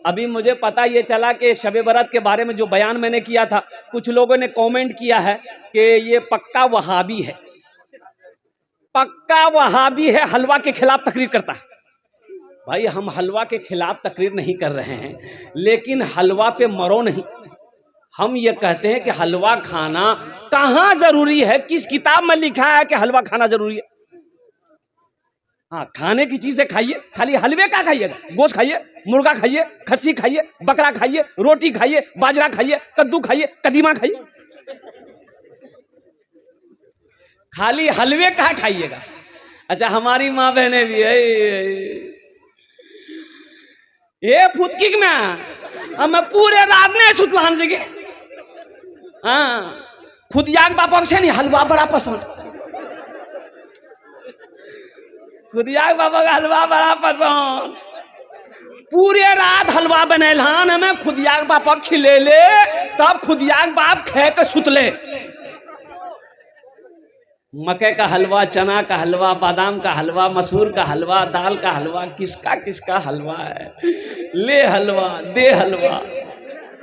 अभी मुझे पता ये चला कि शब बरात के बारे में जो बयान मैंने किया था, कुछ लोगों ने कमेंट किया है कि ये पक्का वहाबी है, पक्का वहाबी है, हलवा के खिलाफ तकरीर करता है। भाई हम हलवा के खिलाफ तकरीर नहीं कर रहे हैं, लेकिन हलवा पे मरो नहीं। हम ये कहते हैं कि हलवा खाना कहाँ जरूरी है, किस किताब में लिखा है कि हलवा खाना जरूरी है? हाँ, खाने की चीजें खाइए, खाली हलवे का खाइएगा? गोश्त खाइए, मुर्गा खाइए, खस्सी खाइए, बकरा खाइए, रोटी खाइए, बाजरा खाइए, कद्दू खाइए, कदीमा खाइए, खाली हलवे का खाइएगा। अच्छा, हमारी माँ बहने भी है ये फुतकी में हम पूरे रात ने सुतलान जगे। हाँ, खुद याग बापा से नहीं हलवा बड़ा पसंद, खुद याग बापा का हलवा बड़ा पसंद, पूरे रात हलवा बनेलान हमें खुद याग बापा खिले ले, तब खुद याग बाप खे के सुतले। मक्के का हलवा, चना का हलवा, बादाम का हलवा, मसूर का हलवा, दाल का हलवा, किसका किसका हलवा है, ले हलवा दे हलवा,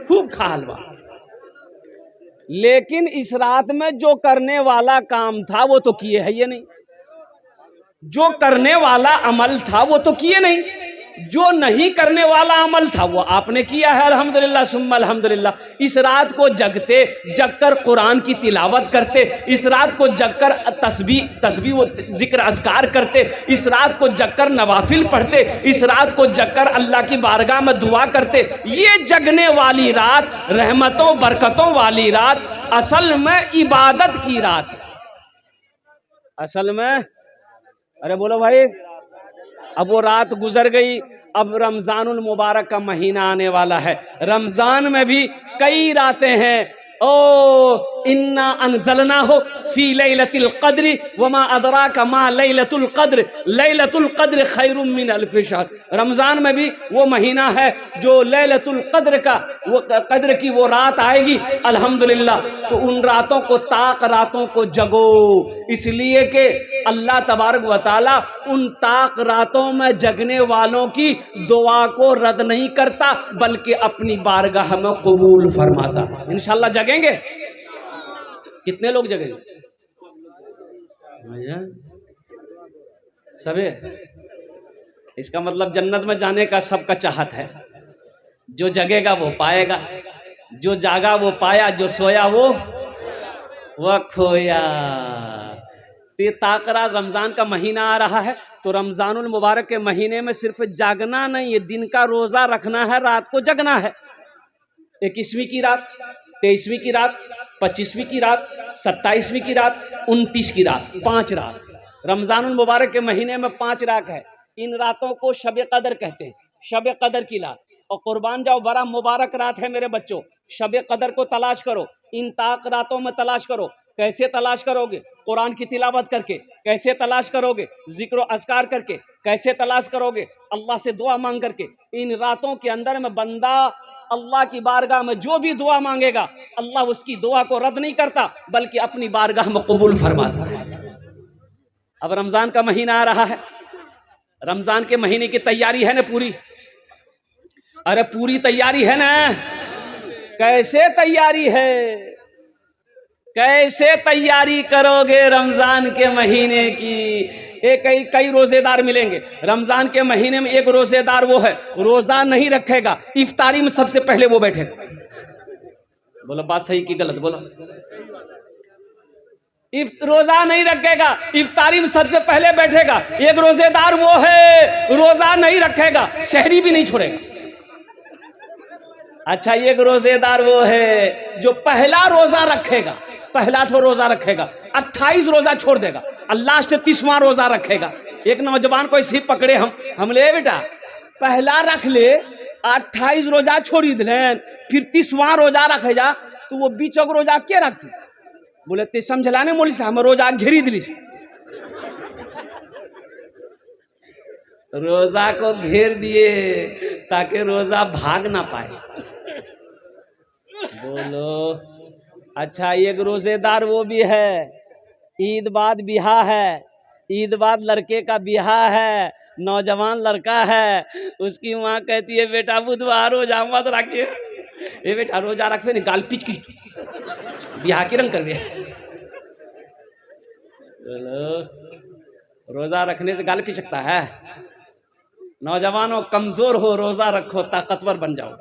खूब खा हलवा। लेकिन इस रात में जो करने वाला काम था वो तो किए है ये नहीं, जो करने वाला अमल था वो तो किए नहीं, जो नहीं करने वाला अमल था वो आपने किया है। अल्हम्दुलिल्लाह सुम्मा अल्हम्दुलिल्लाह। इस रात को जगते जगकर कुरान की तिलावत करते, इस रात को जगकर तस्बीह व जिक्र अज़कार करते, इस रात को जगकर नवाफिल पढ़ते, इस रात को जगकर अल्लाह की बारगाह में दुआ करते। ये जगने वाली रात, रहमतों बरकतों वाली रात, असल में इबादत की रात, असल में, अरे बोलो भाई, अब वो रात गुजर गई, अब रमजानुल मुबारक का महीना आने वाला है। रमजान में भी कई रातें हैं। ओ इन्ना अनज़लना हो फी लैलतिल क़द्र वमा अदराका मा लैलतुल क़द्र, लैलतुल क़द्र खैरुम मिन अल्फ़ि शहर। रमज़ान में भी वो महीना है जो लैलतुल क़द्र का, वो क़द्र की वो रात आएगी अल्हम्दुलिल्लाह। तो उन रातों को, ताक रातों को जगो, इसलिए कि अल्लाह तबारक व तआला उन ताक रातों में जगने वालों की दुआ को रद्द नहीं करता, बल्कि अपनी बारगाह में कबूल फरमाता है। इंशाअल्लाह जगेंगे। कितने लोग जगेंगे? सबे। इसका मतलब जन्नत में जाने का सबका चाहत है। जो जगेगा वो पाएगा, जो जागा वो पाया, जो सोया वो खोया। तो ताकरा रमज़ान का महीना आ रहा है, तो रमज़ानुल मुबारक के महीने में सिर्फ जागना नहीं, ये दिन का रोज़ा रखना है, रात को जगना है। 21वीं की रात, 23वीं की रात, 25वीं की रात, 27वीं की रात, 29 की रात, 5 रात। रमज़ानुल मुबारक के महीने में 5 रात है। इन रातों को शब कदर कहते हैं, शब कदर की रात। और कुर्बान जाओ, बड़ा मुबारक रात है मेरे बच्चों। शब कदर को तलाश करो, इन ताक रातों में तलाश करो। कैसे तलाश करोगे? कुरान की तिलावत करके। कैसे तलाश करोगे? जिक्र अज़कार करके। कैसे तलाश करोगे? अल्लाह से दुआ मांग करके। इन रातों के अंदर में बंदा अल्लाह की बारगाह में जो भी दुआ मांगेगा, अल्लाह उसकी दुआ को रद्द नहीं करता, बल्कि अपनी बारगाह में कबूल फरमाता है। अब रमज़ान का महीना आ रहा है, रमज़ान के महीने की तैयारी है ना पूरी? अरे पूरी तैयारी है ना? कैसे तैयारी है? कैसे तैयारी करोगे रमज़ान के महीने की? कई रोजेदार मिलेंगे रमज़ान के महीने में। एक रोजेदार वो है, रोज़ा नहीं रखेगा, इफ्तारी में सबसे पहले वो बैठेगा। बोलो बात सही कि गलत? बोलो। रोज़ा नहीं रखेगा, इफ्तारी में सबसे पहले बैठेगा। एक रोजेदार वो है, रोज़ा नहीं रखेगा, शहरी भी नहीं छोड़ेगा। अच्छा, एक रोजेदार वो है जो पहला रोज़ा रखेगा, पहला तो रोज़ा रखेगा, 28 रोज़ा छोड़ देगा, और लास्ट 30वां रोज़ा रखेगा। एक नौजवान को इसी पकड़े हम ले बेटा, पहला रख ले, 28 रोज़ा छोड़ी दिलेन, फिर 30वां रोज़ा रखे जा, तो वो बीच रोज़ा क्या रखती? बोले ते समझलाने मोली से हम रोज़ा घेरी दिलिस। रोज़ा को घेर दिए ताकि रोज़ा भाग ना पाए। बोलो। अच्छा, एक रोजेदार वो भी है, ईद बाद बिहा है, ईद बाद लड़के का बिहा है, नौजवान लड़का है, उसकी माँ कहती है बेटा बुधवार रोजा मत रखिए। ये बेटा रोजा रखवे नहीं, गाल पिच की बिहार के रंग कर दिया। रोजा रखने से गाल पिचकता है। नौजवानों कमजोर हो, रोजा रखो, ताकतवर बन जाओ।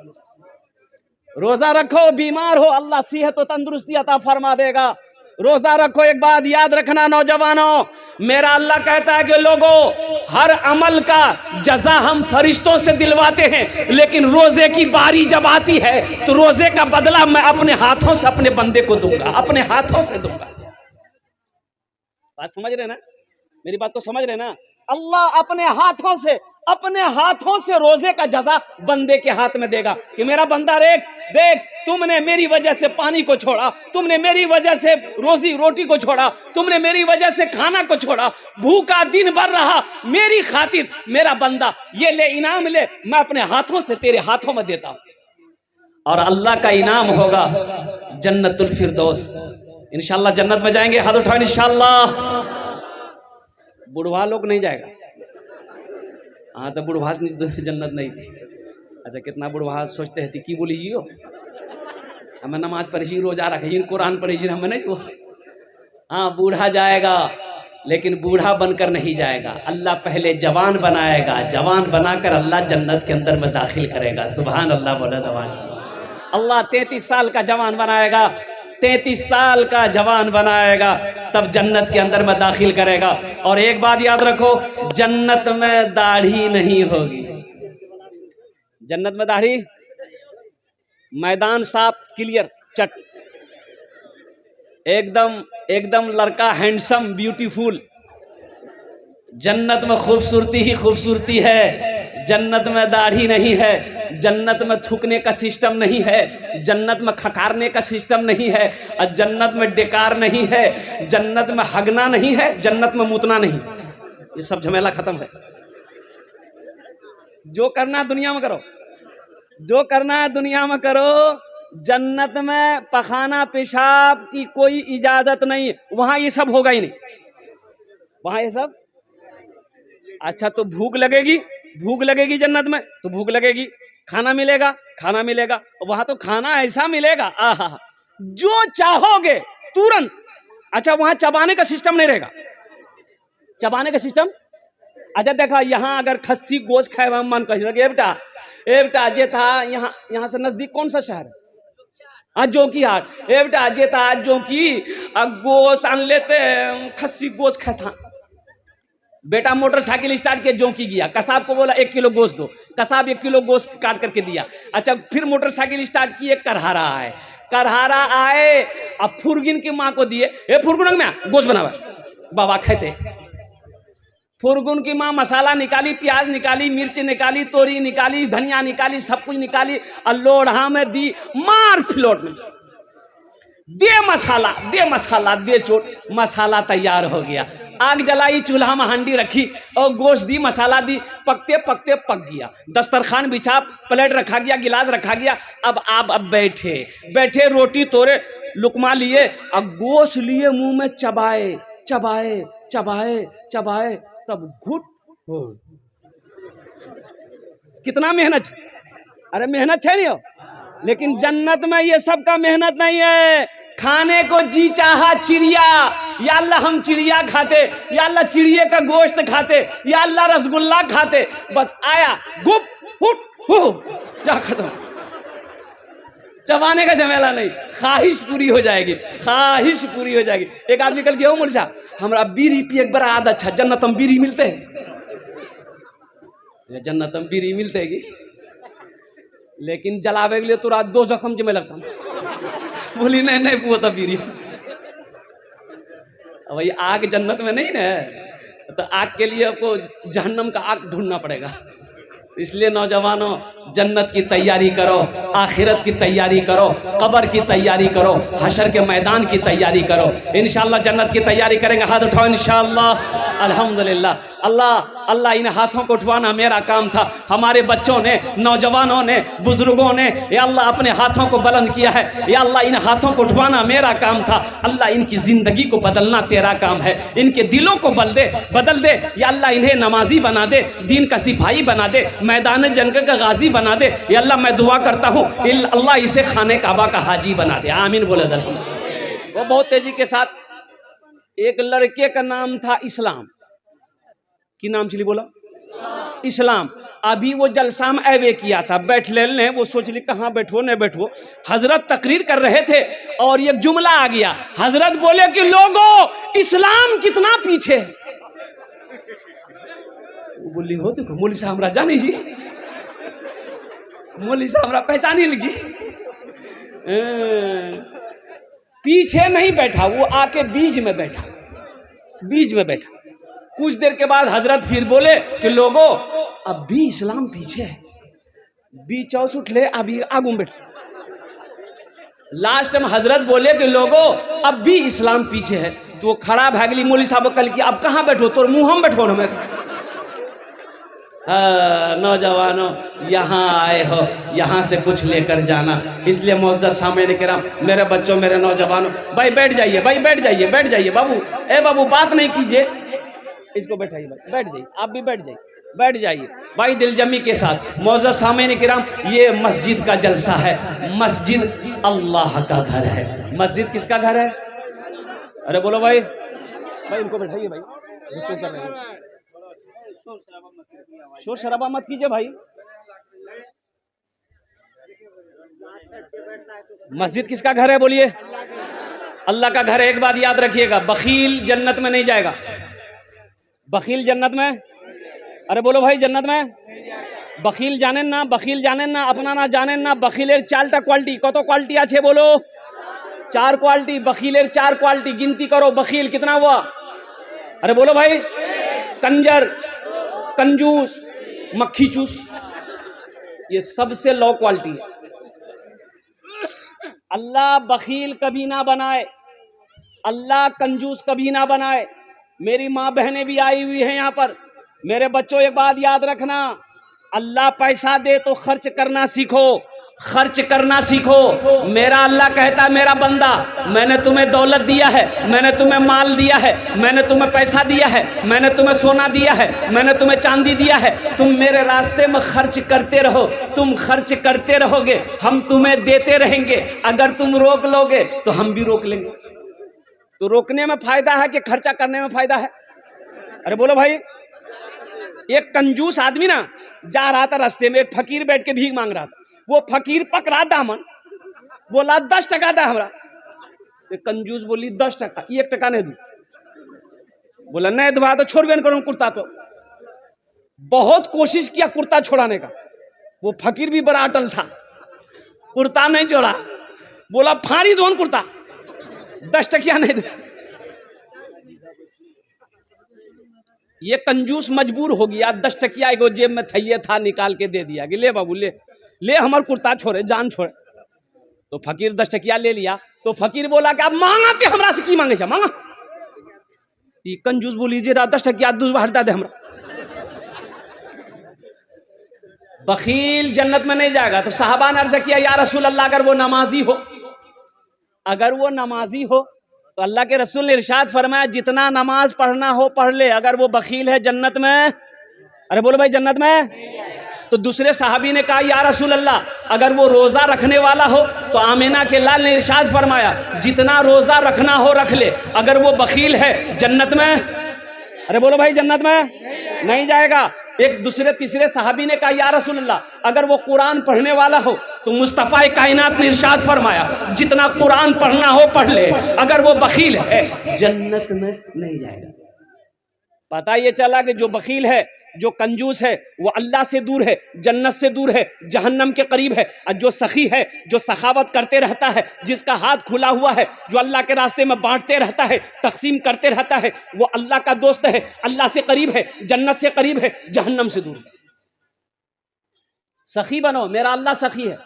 रोजा रखो, बीमार हो अल्लाह सेहत और तंदुरुस्ती अता फरमा देगा। रोजा रखो। एक बात याद रखना नौजवानों, मेरा अल्लाह कहता है कि लोगों, हर अमल का जजा हम फरिश्तों से दिलवाते हैं, लेकिन रोजे की बारी जब आती है तो रोजे का बदला मैं अपने हाथों से अपने बंदे को दूंगा, अपने हाथों से दूंगा। बात समझ रहे ना? मेरी बात को समझ रहे ना? अल्लाह अपने हाथों से रोजे का जजा बंदे के हाथ में देगा कि मेरा बंदा देख तुमने मेरी वजह से पानी को छोड़ा, तुमने मेरी वजह से रोटी को छोड़ा, तुमने मेरी वजह से खाना को छोड़ा, भूखा दिन भर रहा मेरी खातिर, मेरा बंदा ये ले इनाम ले, मैं अपने हाथों से तेरे हाथों में देता हूं। और अल्लाह का इनाम होगा जन्नतुल फिरदौस। इंशाल्लाह जन्नत में जाएंगे, हाथ उठाओ इंशाल्लाह। बुढ़वा लोग नहीं जाएगा। हाँ तो बुढ़वा जन्नत नहीं थी। अच्छा कितना बुढ़वा सोचते हैं की बोली जियो, हमें नमाज पढ़ी, रोजा रखी, कुरान पढ़ी, हमें नहीं वो। हाँ बूढ़ा जाएगा, लेकिन बूढ़ा बनकर नहीं जाएगा। अल्लाह पहले जवान बनाएगा, जवान बनाकर अल्लाह जन्नत के अंदर में दाखिल करेगा। सुभान अल्लाह बोला नवाज। अल्लाह 33 साल का जवान बनाएगा, 33 साल का जवान बनाएगा, तब जन्नत के अंदर में दाखिल करेगा। और एक बात याद रखो, जन्नत में दाढ़ी नहीं होगी। जन्नत में दाढ़ी, मैदान साफ क्लियर चट, एकदम लड़का हैंडसम ब्यूटीफुल। जन्नत में खूबसूरती ही खूबसूरती है। जन्नत में दाढ़ी नहीं है, जन्नत में थूकने का सिस्टम नहीं है, जन्नत में खकारने का सिस्टम नहीं है, और जन्नत में डेकार नहीं है, जन्नत में हगना नहीं है, जन्नत में मुतना नहीं। ये सब झमेला खत्म है। जो करना है दुनिया में करो, जो करना है दुनिया में करो। जन्नत में पखाना पेशाब की कोई इजाजत नहीं, वहां ये सब होगा ही नहीं, वहां ये सब। अच्छा तो भूख लगेगी जन्नत में, तो भूख लगेगी, खाना मिलेगा, वहां तो खाना ऐसा मिलेगा, आहा जो चाहोगे तुरंत। अच्छा वहां चबाने का सिस्टम नहीं रहेगा, चबाने का सिस्टम। अच्छा देखा, यहाँ अगर खस्सी गोश्त खाए मन कह बेटा जे था यहाँ से नजदीक कौन सा शहर है? जोकी हाट। बेटा जे था जोकी गोश्त आन लेते, खस्सी गोश्त खाए था। बेटा मोटरसाइकिल स्टार्ट किया, जोकी गया, कसाब को बोला 1 किलो गोश्त दो, कसाब 1 किलो गोश्त काट करके दिया। अच्छा फिर मोटरसाइकिल स्टार्ट किए, करहारा आए, अब फुरगिन की माँ को दिए, फुरगुन में गोश्त बनावा, बाबा खाते। फुरगुन की माँ मसाला निकाली, प्याज निकाली, मिर्च निकाली, तोरी निकाली, धनिया निकाली, सब कुछ निकाली, और लोढ़ा में दी, मार फिलोट में दे मसाला दे चोट, मसाला तैयार हो गया। आग जलाई, चूल्हा में हांडी रखी और गोश्त दी, मसाला दी, पकते पक गया। दस्तरखान बिछा, प्लेट रखा गया, गिलास रखा गया। अब बैठे रोटी तोड़े, लुकमा लिए और गोश्त लिए, मुंह में चबाए, तब घुट हो। कितना मेहनत, अरे मेहनत है नहीं हो, लेकिन जन्नत में ये सब का मेहनत नहीं है। खाने को जी चाहा चिड़िया, या अल्लाह हम चिड़िया खाते, या अल्लाह चिड़िया का गोश्त खाते, या अल्लाह रसगुल्ला खाते, बस आया गुप हुट हो जा खत्म। चबाने का झमेला नहीं, ख्वाहिश पूरी हो जाएगी। एक आदमी कल गया मुर्जा, हमारा बीड़ी पिए एक बड़ा आदत अच्छा, जन्नत में बीड़ी मिलते हैं, जन्नत में बीड़ी मिलते है, लेकिन जलावे के लिए तो रात 2 जख्म में लगता। बोली नहीं वो तो बीड़ी। भाई आग जन्नत में नहीं ना, तो आग के लिए आपको जहन्नम का आग ढूंढना पड़ेगा। इसलिए नौजवानों, जन्नत की तैयारी करो, आखिरत की तैयारी करो, कब्र की तैयारी करो, हशर के मैदान की तैयारी करो। इंशाअल्लाह जन्नत की तैयारी करेंगे, हाथ उठाओ इंशाअल्लाह। अल्हम्दुलिल्लाह। अल्लाह अल्लाह इन हाथों को उठवाना मेरा काम था। हमारे बच्चों ने, नौजवानों ने, बुजुर्गों ने या अल्लाह अपने हाथों को बुलंद किया है। या अल्लाह इन हाथों को उठवाना मेरा काम था। अल्लाह इनकी ज़िंदगी को बदलना तेरा काम है। इनके दिलों को बदल दे या अल्लाह इन्हें नमाजी बना दे, दीन का सिपाही बना दे, मैदान जंग का गाजी बना दे। या अल्लाह मैं दुआ करता हूँ अल्लाह इसे खाने काबा का हाजी बना दे। आमीन बोले दर। वो बहुत तेजी के साथ, एक लड़के का नाम था इस्लाम। की नाम चली बोला? इस्लाम। अभी वो जलसा में ऐवे किया था, बैठ ले, वो सोच ली कहाँ बैठो न बैठो। हजरत तकरीर कर रहे थे और एक जुमला आ गया। हजरत बोले कि लोगों इस्लाम कितना पीछे है। बोली हो देखो मौली साहब हमरा जानी जी, मौली साहब हमरा पहचानी लगी। पीछे नहीं बैठा, वो आके बीच में बैठा, बीच में बैठा। कुछ देर के बाद हजरत फिर बोले कि लोगों अब भी इस्लाम पीछे है, बीच उठ ले अभी आगू बैठ। लास्ट में हजरत बोले कि लोगों अब भी इस्लाम पीछे है। तो वो खड़ा भागली मौली साहब कल की अब कहाँ बैठो, तो मुँह हम बैठो ना। मैं नौजवानों यहाँ आए हो, यहाँ से कुछ लेकर जाना। इसलिए मुअज़्ज़ज़ सामईन किराम, मेरे बच्चों, मेरे नौजवानों, भाई बैठ जाइए, भाई बैठ जाइए, बैठ जाइए। बाबू ए बाबू बात नहीं कीजिए, इसको बैठाइए, भाई बैठ जाइए, आप भी बैठ जाइए, बैठ जाइए भाई दिलजमी के साथ। मुअज़्ज़ज़ सामईन किराम, ये मस्जिद का जलसा है। मस्जिद अल्लाह का घर है। मस्जिद किसका घर है? अरे बोलो भाई, भाई इनको बैठाइए भाई, बच्चों कर रहे हैं। शोर शराबा मत कीजिए भाई। मस्जिद किसका घर है बोलिए? अल्लाह का घर है। एक बात याद रखिएगा, बखील जन्नत में नहीं जाएगा। बखील जन्नत में, अरे बोलो भाई जन्नत में बखील जाने ना, बखील जाने ना, अपना ना जाने ना। बखीलेर चारटा क्वालिटी, कत क्वालिटी आछे बोलो? 4 क्वालिटी। बखीलेर 4 क्वालिटी गिनती करो। बखील कितना हुआ? अरे बोलो भाई। कंजर, कंजूस, मक्खी चूस, ये सबसे लो क्वालिटी है। अल्लाह बखील कभी ना बनाए, अल्लाह कंजूस कभी ना बनाए। मेरी माँ बहनें भी आई हुई हैं यहाँ पर। मेरे बच्चों एक बात याद रखना, अल्लाह पैसा दे तो खर्च करना सीखो, खर्च करना सीखो। मेरा अल्लाह कहता, मेरा बंदा मैंने तुम्हें दौलत दिया है, मैंने तुम्हें माल दिया है, मैंने तुम्हें पैसा दिया है, मैंने तुम्हें सोना दिया है, मैंने तुम्हें चांदी दिया है। तुम मेरे रास्ते में खर्च करते रहो, तुम खर्च करते रहोगे, हम तुम्हें देते रहेंगे। अगर तुम रोक लोगे तो हम भी रोक लेंगे। तो रोकने में फायदा है कि खर्चा करने में फायदा है? अरे बोलो भाई। एक कंजूस आदमी ना जा रहा था रास्ते में, एक फकीर बैठ के भीख मांग रहा था। वो फकीर पकड़ा दामन, बोला 10 टका दा हमरा। तो कंजूस बोली 10 टका, 1 टका नहीं दूं। बोला नहीं दुआ तो छोड़ करूँ कुर्ता। तो बहुत कोशिश किया कुर्ता छोड़ाने का, वो फकीर भी बड़ा अटल था, कुर्ता नहीं छोड़ा। बोला फाड़ी दो कुर्ता, 10 टकिया नहीं दूं। ये कंजूस मजबूर हो गया, 10 टकिया एगो जेब में थैये था, निकाल के दे दिया कि ले बाबू ले ले, हमार कुर्ता छोड़े, जान छोड़े। तो फकीर 10 टकिया ले लिया। तो फकीर बोला कि अब मांगा के हमरा से की मांगे, मांगा। कंजूस बोली जे 10 टकिया दूसरा हटा दे हमरा। बखील जन्नत में नहीं जाएगा। तो साहबा ने अर्ज किया, या रसूल अल्लाह, अगर वो नमाजी हो, अगर वो नमाजी हो तो अल्लाह के रसूल ने इरशाद फरमाया जितना नमाज पढ़ना हो पढ़ ले, अगर वो बखील है जन्नत में। अरे बोलो भाई जन्नत में। तो दूसरे साहबी ने कहा, या रसूल अल्लाह, अगर वो रोजा रखने वाला हो तो आमिना के लाल ने इरशाद फरमाया जितना रोजा रखना हो रख ले, अगर वो बखील है जन्नत में। अरे बोलो भाई जन्नत में नहीं जाएगा। एक दूसरे तीसरे साहबी ने कहा, या रसूल अल्लाह, अगर वो कुरान पढ़ने वाला हो तो मुस्तफ़ा कायनात ने इरशाद फरमाया जितना कुरान पढ़ना हो पढ़ ले, अगर वो बखील है जन्नत में नहीं जाएगा। पता ये चला कि जो बखील है, जो कंजूस है, वो अल्लाह से दूर है, जन्नत से दूर है, जहन्नम के करीब है। और जो सखी है, जो सखावत करते रहता है, जिसका हाथ खुला हुआ है, जो अल्लाह के रास्ते में बांटते रहता है, तकसीम करते रहता है, वो अल्लाह का दोस्त है, अल्लाह से करीब है, जन्नत से करीब है, जहन्नम से दूर है। सखी बनो, मेरा अल्लाह सखी है।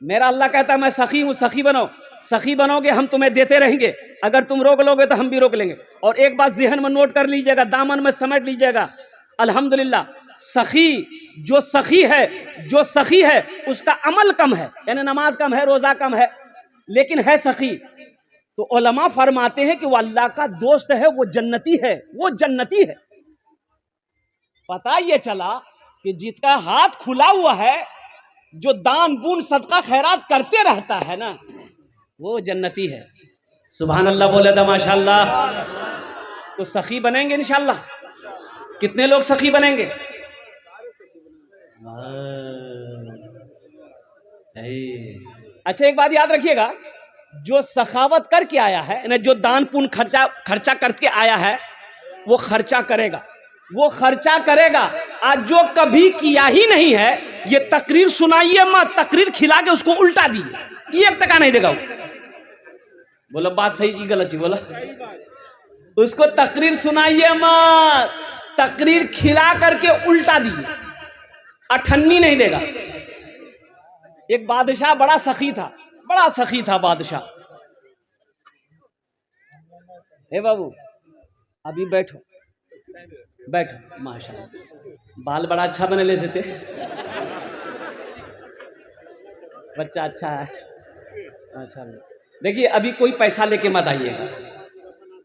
मेरा अल्लाह कहता है मैं सखी हूँ, सखी बनो। सखी बनोगे हम तुम्हें देते रहेंगे, अगर तुम रोक लोगे तो हम भी रोक लेंगे। और एक बात ज़हन में नोट कर लीजिएगा, दामन में समेट लीजिएगा, अल्हम्दुलिल्लाह सखी जो सखी है उसका अमल कम है, यानी नमाज कम है, रोजा कम है, लेकिन है सखी, तो उलमा फरमाते हैं कि वो अल्लाह का दोस्त है, वो जन्नती है। पता ये चला कि जिसका हाथ खुला हुआ है, जो दान पुण्य सदका खैरात करते रहता है ना, वो जन्नती है। सुभान अल्लाह बोले तो माशाअल्लाह। तो सखी बनेंगे इंशाअल्लाह। कितने लोग सखी बनेंगे? अच्छा एक बात याद रखिएगा, जो सखावत करके आया है ना, जो दान पुण्य खर्चा करके आया है, वो खर्चा करेगा। आज जो कभी किया ही नहीं है, ये तकरीर सुनाइए मत, तकरीर खिला के उसको उल्टा दिए, 1 टका नहीं देगा। बोलो बात सही जी गलत जी? बोला उसको तकरीर सुनाइए मत, तकरीर खिला करके उल्टा दिए, अठन्नी नहीं देगा। एक बादशाह बड़ा सखी था बादशाह। हे बाबू अभी बैठो माशाल्लाह, बाल बड़ा अच्छा बने ले थे, बच्चा अच्छा है माशाल्लाह। देखिए अभी कोई पैसा लेके मत आइएगा,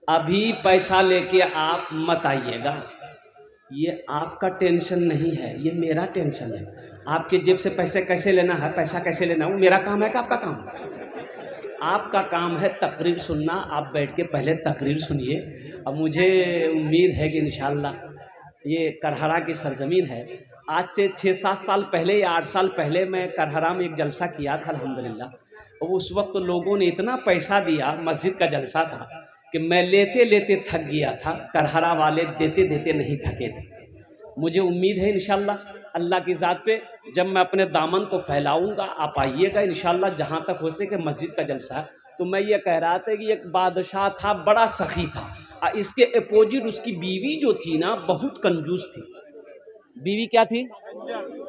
अभी पैसा लेके आप मत आइएगा, ये आपका टेंशन नहीं है, ये मेरा टेंशन है। आपके जेब से पैसा कैसे लेना है, वो मेरा काम है कि आपका काम है? आपका काम है तकरीर सुनना। आप बैठ के पहले तकरीर सुनिए। अब मुझे उम्मीद है कि इंशाअल्लाह ये करहरा की सरजमीन है। आज से 6-7 साल पहले या 8 साल पहले मैं करहरा में एक जलसा किया था अल्हम्दुलिल्लाह, और उस वक्त तो लोगों ने इतना पैसा दिया, मस्जिद का जलसा था, कि मैं लेते लेते थक गया था, करहरा वाले देते देते नहीं थके थे। मुझे उम्मीद है इंशाअल्लाह अल्लाह की ज़ात पे, जब मैं अपने दामन को फैलाऊंगा आप आइएगा इंशाअल्लाह, जहाँ तक हो सके मस्जिद का जलसा। तो मैं ये कह रहा था कि एक बादशाह था, बड़ा सखी था, और इसके अपोजिट उसकी बीवी जो थी ना, बहुत कंजूस थी। बीवी क्या थी?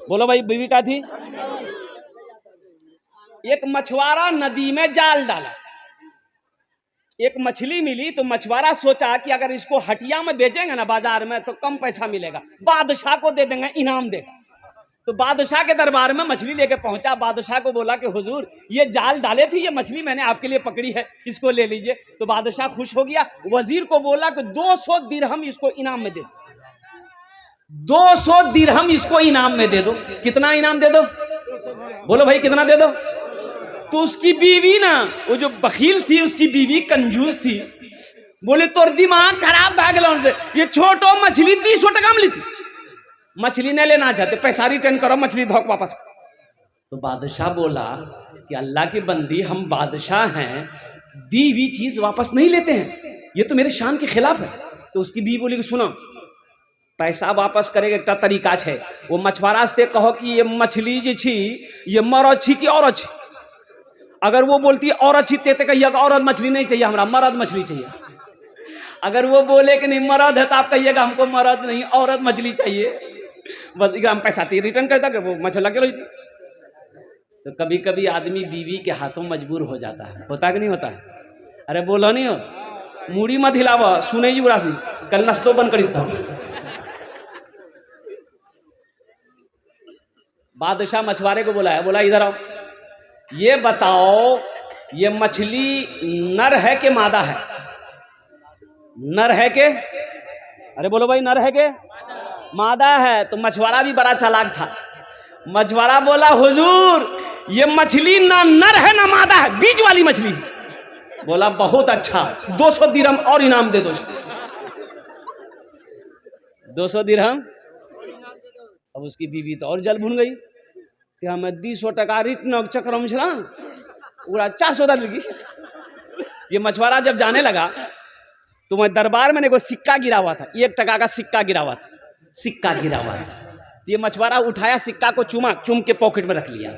बोलो भाई, बीवी क्या थी? एक मछुआरा नदी में जाल डाला, एक मछली मिली, तो मछुआरा सोचा कि अगर इसको हटिया में बेचेंगे ना बाजार में तो कम पैसा मिलेगा, बादशाह को दे देंगे, इनाम देगा। तो बादशाह के दरबार में मछली लेके पहुंचा, बादशाह को बोला कि हुजूर ये जाल डाले थी, ये मछली मैंने आपके लिए पकड़ी है, इसको ले लीजिए। तो बादशाह खुश हो गया, वजीर को बोला कि 200 दिरहम इसको इनाम में दे दो, 200 दिरहम इसको इनाम में दे दो। कितना इनाम दे दो? बोलो भाई कितना दे दो? तो उसकी बीवी ना, वो जो बखील थी उसकी बीवी कंजूस थी, बोले तोर दिमाग खराब भागल से, ये छोटो मछली 300 टका में ली थी, मछली नहीं लेना चाहते, पैसा रिटर्न करो, मछली धोक वापस करो। तो बादशाह बोला कि अल्लाह की बंदी, हम बादशाह हैं, दी हुई चीज वापस नहीं लेते हैं, ये तो मेरे शान के खिलाफ है। तो उसकी बीवी बोली कि सुनो, पैसा वापस करेगा एक तरीका है, वो मछुआरा से कहो कि ये मछली जी छी, ये मर अच्छी की और अच्छी। अगर वो बोलती और अच्छी ते कहिएगा औरत मछली नहीं चाहिए, हमरा मर्द मछली चाहिए। अगर वो बोले कि नहीं मर्द है, तो आप कहिएगा हमको मर्द नहीं औरत मछली चाहिए, बस हम पैसा रिटर्न करता कि वो मछली लगे रही थी। तो कभी कभी आदमी बीवी के हाथों मजबूर हो जाता है, होता कि नहीं होता है? अरे बोलो नहीं हो, मूड़ी मत हिलावा, सुने जी उरास नहीं, कल नस्तो बंद करी था। बादशाह मछुआरे को बुलाया, बोला इधर आओ, ये बताओ ये मछली नर है कि मादा है? नर है के? अरे बोलो भाई, नर है के मादा है? तो मछुआरा भी बड़ा चालाक था, मछुआरा बोला हुजूर ये मछली ना नर है ना मादा है, बीच वाली मछली। बोला बहुत अच्छा, 200 दिरहम और इनाम दे दो। 200 दिरहम। अब उसकी बीवी तो और जल भून गई कि हमें 200 टका रिटर्न चक्र में छला पूरा 400 लगी। ये मछुआरा जब जाने लगा तो मैं दरबार में को सिक्का गिरा हुआ था, 1 टका का सिक्का गिरा हुआ था, तो ये मछुआरा उठाया सिक्का को, चुम के पॉकेट में रख लिया।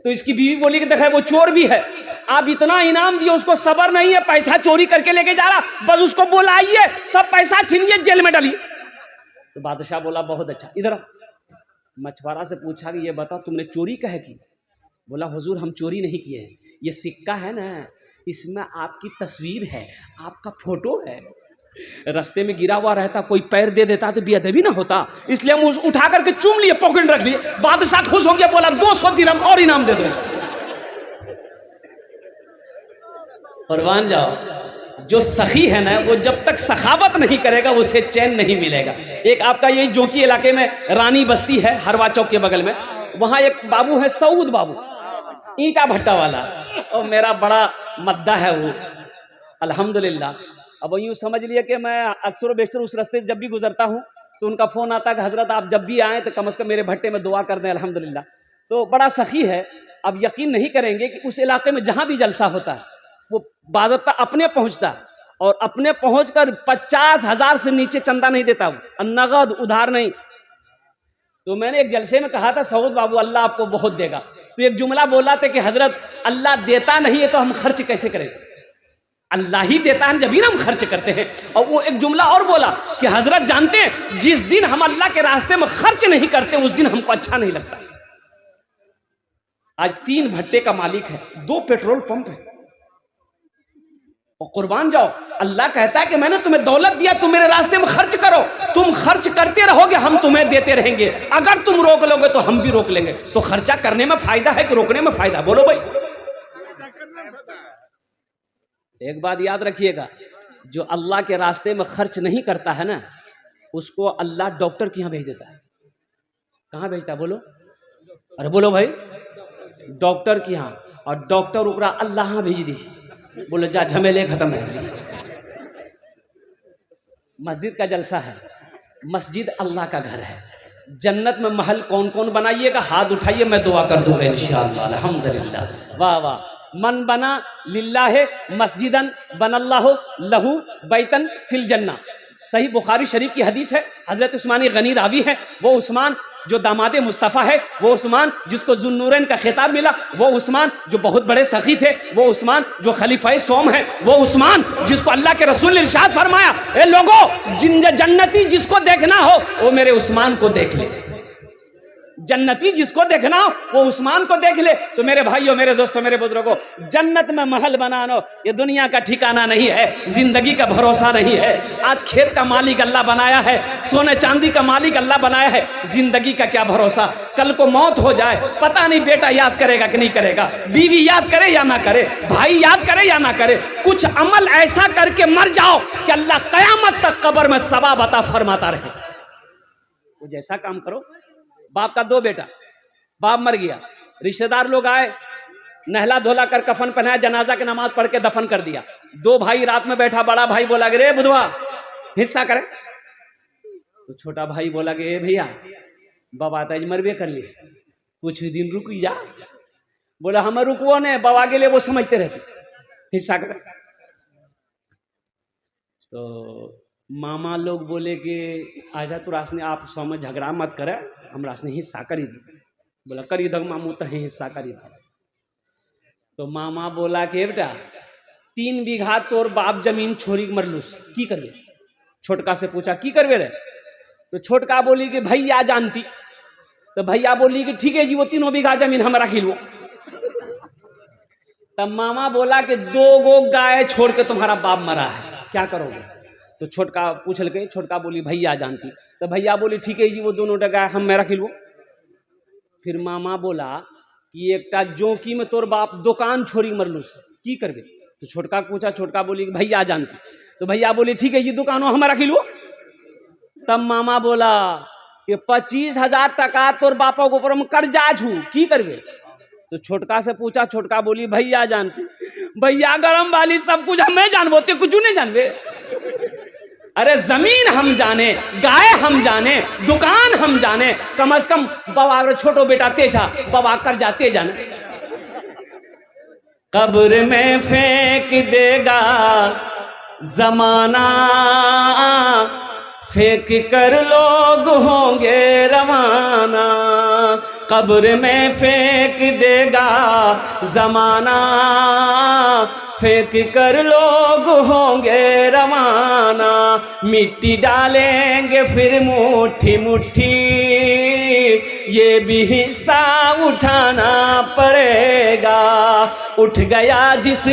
तो इसकी बीवी बोली कि देखा वो चोर भी है, आप इतना इनाम दिए, उसको सबर नहीं है, पैसा चोरी करके लेके जा रहा, बस उसको बुलाइए, सब पैसा छीनिए, जेल में डालिए। तो बादशाह बोला बहुत अच्छा, इधर मछुआरा से पूछा कि ये बताओ तुमने चोरी कहे की? बोला हुजूर हम चोरी नहीं किए हैं, ये सिक्का है ना, इसमें आपकी तस्वीर है, आपका फोटो है। रास्ते में गिरा हुआ रहता, कोई पैर दे देता तो बेअदबी ना होता, इसलिए हम उठा करके चूम लिए, पॉकेट रख लिए। बादशाह खुश हो गया, बोला 200 दिरहम और इनाम दे दो इसको। कुर्बान जाओ, जो सखी है ना, वो जब तक सखावत नहीं करेगा उसे चैन नहीं मिलेगा। एक आपका यही जोकी इलाके में रानी बस्ती है, हरवा चौक के बगल में, वहां एक बाबू है सऊद बाबू, ईंटा भट्टा वाला, और मेरा बड़ा मद्दा है वो, अल्हम्दुलिल्लाह। अब यूँ समझ लिए कि मैं अक्सर बेशतर उस रास्ते जब भी गुजरता हूँ तो उनका फ़ोन आता है कि हज़रत आप जब भी आएँ तो कम से कम मेरे भट्टे में दुआ कर दें, अल्हम्दुलिल्लाह। तो बड़ा सखी है। अब यकीन नहीं करेंगे कि उस इलाके में जहाँ भी जलसा होता है वो बाज़ाब्ता अपने पहुँचता, और अपने पहुँच कर 50,000 से नीचे चंदा नहीं देता, वो नगद उधार नहीं। तो मैंने एक जलसे में कहा था, सऊद बाबू अल्लाह आपको बहुत देगा, तो एक जुमला बोला था कि हज़रत अल्लाह देता नहीं है तो हम खर्च कैसे करें, अल्लाह ही देता है जब भी ना हम खर्च करते हैं। और वो एक जुमला और बोला कि हजरत जानते हैं जिस दिन हम अल्लाह के रास्ते में खर्च नहीं करते उस दिन हमको अच्छा नहीं लगता। आज 3 भट्टे का मालिक है, 2 पेट्रोल पंप है, और कुर्बान जाओ, अल्लाह कहता है कि मैंने तुम्हें दौलत दिया, तुम मेरे रास्ते में खर्च करो, तुम खर्च करते रहोगे हम तुम्हें देते रहेंगे, अगर तुम रोक लोगे तो हम भी रोक लेंगे। तो खर्चा करने में फायदा है कि रोकने में फायदा, बोलो भाई। एक बात याद रखिएगा, जो अल्लाह के रास्ते में खर्च नहीं करता है ना, उसको अल्लाह डॉक्टर के यहाँ भेज देता है। कहाँ भेजता है बोलो, अरे बोलो भाई, डॉक्टर के यहाँ। और डॉक्टर उकरा अल्लाह यहाँ भेज दी, बोलो जा झमेले खत्म है। मस्जिद का जलसा है, मस्जिद अल्लाह का घर है। जन्नत में महल कौन कौन बनाइएगा, हाथ उठाइए, मैं दुआ कर दूंगा इंशाअल्लाह, अल्हम्दुलिल्लाह। वाह वाह। मन बना लिल्लाह मस्जिदन बनल्लाहु लहू बैतन फिल जन्ना, सही बुखारी शरीफ की हदीस है। हजरत उस्मान गनी रावी है, वो उस्मान जो दामाद मुस्तफ़ा है, वो उस्मान जिसको जुन्नूरैन का खिताब मिला, वो उस्मान जो बहुत बड़े सखी थे, वो उस्मान जो खलीफाए सोम है, वो उस्मान जिसको अल्लाह के रसूल ने इरशाद फरमाया, ए लोगों जन्नती जिसको देखना हो वो मेरे उस्मान को देख ले, जन्नती जिसको देखना हो वो उस्मान को देख ले। तो मेरे भाइयों, मेरे दोस्तों, मेरे बुजुर्गों, जन्नत में महल बनाना ये दुनिया का ठिकाना नहीं है, जिंदगी का भरोसा नहीं है। आज खेत का मालिक अल्लाह बनाया है, सोने चांदी का मालिक अल्लाह बनाया है, जिंदगी का क्या भरोसा, कल को मौत हो जाए पता नहीं, बेटा याद करेगा कि नहीं करेगा, बीवी याद करे या ना करे, भाई याद करे या ना करे। कुछ अमल ऐसा करके मर जाओ कि अल्लाह कयामत तक कब्र में सवाब अता फरमाता रहे। कुछ ऐसा काम करो। बाप का 2 बेटा, बाप मर गया, रिश्तेदार लोग आए, नहला धोला कर कफन पहनाया, जनाजा की नमाज पढ़ के दफन कर दिया। 2 भाई रात में बैठा, बड़ा भाई बोला रे बुधवा हिस्सा करे, तो छोटा भाई बोला कि ए भैया बाबा तो मरबे कर ली, कुछ दिन रुक जा। बोला हमें रुकवो ने, बाबा के लिए वो समझते रहते, हिस्सा करे। तो मामा लोग बोले कि आजा तू रासने आप समय झगड़ा मत करे, हम रासने हिस्सा करी दी। बोला करी दो मामू, तो हिस्सा करी दो। तो मामा बोला कि बेटा 3 बीघा तोर बाप जमीन छोड़ी मरलूस, की करवे। छोटका से पूछा की करवे रे, तो छोटका बोली कि भैया जानती। तो भैया बोली कि ठीक है जी, वो 3 बीघा जमीन हम रख लो। तब मामा बोला कि 2 गो गाय छोड़ के तुम्हारा बाप मरा है, क्या करोगे। तो छोटका पूछल के, छोटका बोली भैया जानती। तो भैया बोली ठीक है जी, वो 2 गाय हम मैं रख लो। फिर मामा बोला कि एकटा जोकी में तोर बाप दुकान छोड़ी मरलूस, की करबे। तो छोटका पूछा, छोटका बोली भैया जानती। तो भैया बोली ठीक है जी, दुकानों हम रख लो। तब मामा बोला कि 25,000 टका तोर बापा के ऊपर हम कर्जा छू, की करबे। तो छोटका से पूछा, छोटका बोली भैया जानती। भैया गरम वाली सब कुछ हमें जानबो, ते कुछ नहीं जानबे। अरे जमीन हम जाने, गाय हम जाने, दुकान हम जाने, कम से कम बाबा छोटो बेटा तेजा बाबा कर जाते जाने। कब्र में फेंक देगा जमाना, फेंक कर लोग होंगे रवाना। कब्र में फेंक देगा जमाना, फेंक कर लोग होंगे रवाना। मिट्टी डालेंगे फिर मुट्ठी मुट्ठी, ये भी हिस्सा उठाना पड़ेगा। पड़ेगा। उठ गया जिस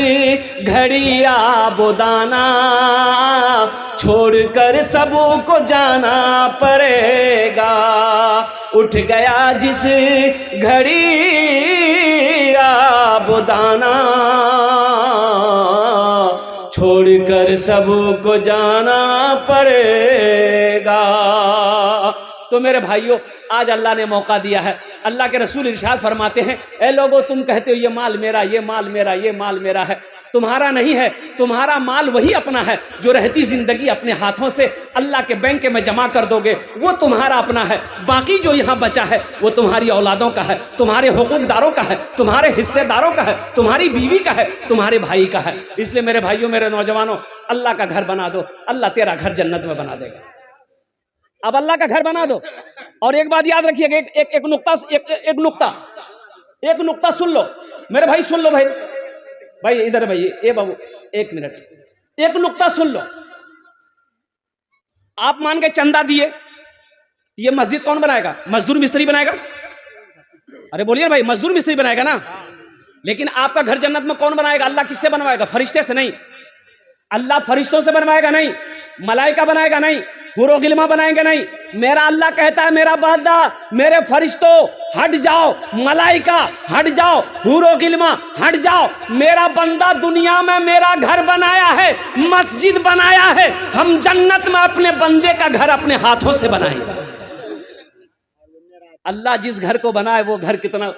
घड़ी आबोदाना, छोड़कर सबको जाना पड़ेगा। उठ गया जिस घड़ी आबोदाना, छोड़कर सबको जाना पड़ेगा। तो मेरे भाइयों, आज अल्लाह ने मौका दिया है। अल्लाह के रसूल इरशाद फरमाते हैं, ए लोगों, तुम कहते हो ये माल मेरा, ये माल मेरा, ये माल मेरा है। तुम्हारा नहीं है। तुम्हारा माल वही अपना है जो रहती जिंदगी अपने हाथों से अल्लाह के बैंक में जमा कर दोगे, वो तुम्हारा अपना है। बाकी जो यहाँ बचा है वो तुम्हारी औलादों का है, तुम्हारे हुकूकदारों का है, तुम्हारे हिस्सेदारों का है, तुम्हारी बीवी का है, तुम्हारे भाई का है। इसलिए मेरे भाइयों, मेरे नौजवानों, अल्लाह का घर बना दो, अल्लाह तेरा घर जन्नत में बना देगा। अब अल्लाह का घर बना दो। और एक बात याद रखिएगा, एक नुक्ता सुन लो मेरे भाई, सुन लो भाई इधर भाई, ए बाबू एक मिनट, एक नुक्ता सुन लो। आप मान के चंदा दिए, ये मस्जिद कौन बनाएगा? मजदूर मिस्त्री बनाएगा। अरे बोलिए भाई, मजदूर मिस्त्री बनाएगा ना। लेकिन आपका घर जन्नत में कौन बनाएगा? अल्लाह किससे बनवाएगा? फरिश्ते से नहीं। अल्लाह फरिश्तों से बनवाएगा नहीं, मलाइका बनाएगा नहीं, हुरो गिल्मा बनाएंगे नहीं। मेरा अल्लाह कहता है, मेरा बंदा, मेरे फरिश्तों हट जाओ, मलाइका हट जाओ, हुरो गिल्मा हट जाओ। मेरा बंदा दुनिया में मेरा घर बनाया है, मस्जिद बनाया है। हम जन्नत में अपने बंदे का घर अपने हाथों से बनाएंगे। अल्लाह जिस घर को बनाए वो घर कितना